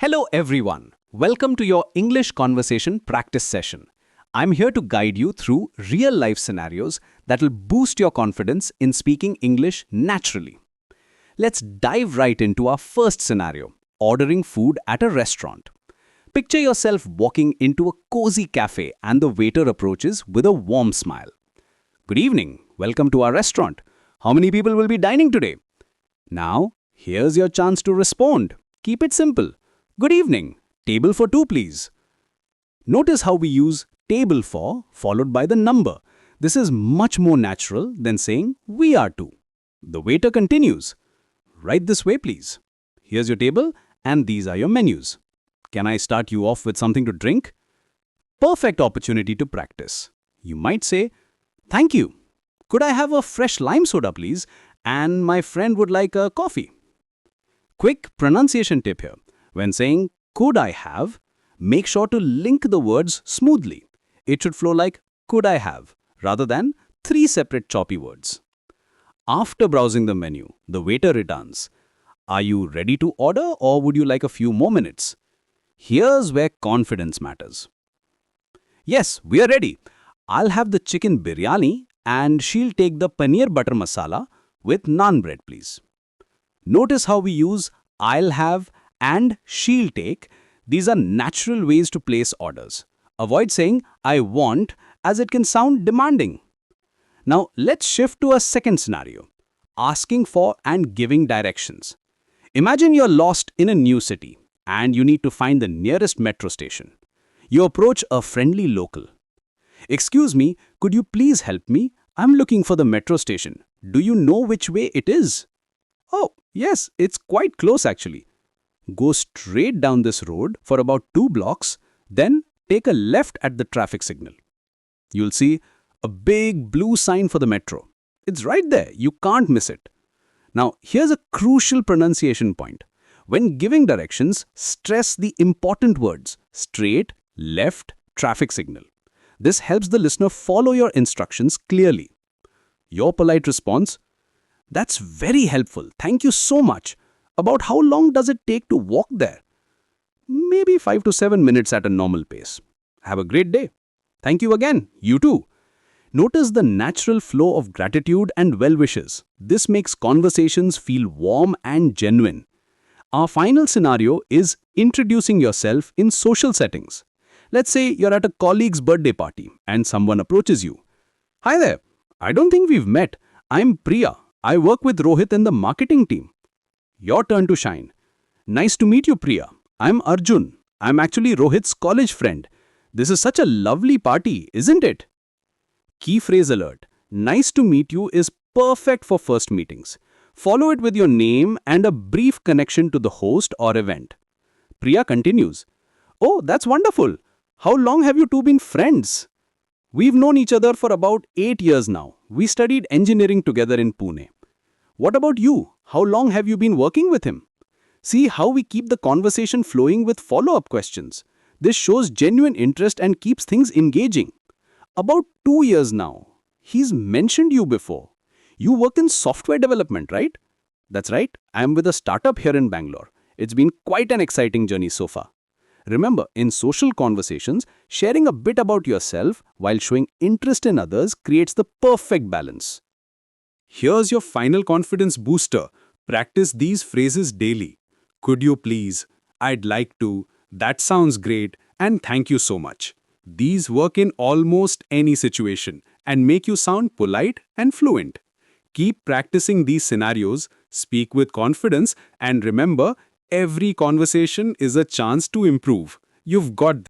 Hello everyone. Welcome to your English conversation practice session. I'm here to guide you through real-life scenarios that will boost your confidence in speaking English naturally. Let's dive right into our first scenario, ordering food at a restaurant. Picture yourself walking into a cozy cafe and the waiter approaches with a warm smile. Good evening. Welcome to our restaurant. How many people will be dining today? Now, here's your chance to respond. Keep it simple. Good evening. Table for two, please. Notice how we use table for followed by the number. This is much more natural than saying we are two. The waiter continues. Right this way, please. Here's your table and these are your menus. Can I start you off with something to drink? Perfect opportunity to practice. You might say, thank you. Could I have a fresh lime soda, please? And my friend would like a coffee. Quick pronunciation tip here. When saying, could I have, make sure to link the words smoothly. It should flow like, could I have, rather than three separate choppy words. After browsing the menu, the waiter returns. Are you ready to order or would you like a few more minutes? Here's where confidence matters. Yes, we are ready. I'll have the chicken biryani and she'll take the paneer butter masala with naan bread, please. Notice how we use I'll have and she'll take. These are natural ways to place orders. Avoid saying I want as it can sound demanding. Now let's shift to a second scenario, asking for and giving directions. Imagine you're lost in a new city and you need to find the nearest metro station. You approach a friendly local. Excuse me, could you please help me? I'm looking for the metro station. Do you know which way it is? Oh, yes, it's quite close actually. Go straight down this road for about 2 blocks, then take a left at the traffic signal. You'll see a big blue sign for the metro. It's right there, you can't miss it. Now, here's a crucial pronunciation point. When giving directions, stress the important words, straight, left, traffic signal. This helps the listener follow your instructions clearly. Your polite response, that's very helpful, thank you so much. About how long does it take to walk there? Maybe 5 to 7 minutes at a normal pace. Have a great day. Thank you again. You too. Notice the natural flow of gratitude and well wishes. This makes conversations feel warm and genuine. Our final scenario is introducing yourself in social settings. Let's say you're at a colleague's birthday party and someone approaches you. Hi there. I don't think we've met. I'm Priya. I work with Rohit in the marketing team. Your turn to shine. Nice to meet you, Priya. I'm Arjun. I'm actually Rohit's college friend. This is such a lovely party, isn't it? Key phrase alert. Nice to meet you is perfect for first meetings. Follow it with your name and a brief connection to the host or event. Priya continues. Oh, that's wonderful. How long have you two been friends? We've known each other for about 8 years now. We studied engineering together in Pune. What about you? How long have you been working with him? See how we keep the conversation flowing with follow-up questions. This shows genuine interest and keeps things engaging. About 2 years now. He's mentioned you before. You work in software development, right? That's right. I'm with a startup here in Bangalore. It's been quite an exciting journey so far. Remember, in social conversations, sharing a bit about yourself while showing interest in others creates the perfect balance. Here's your final confidence booster. Practice these phrases daily. Could you please? I'd like to. That sounds great. And thank you so much. These work in almost any situation and make you sound polite and fluent. Keep practicing these scenarios, speak with confidence, and remember, every conversation is a chance to improve. You've got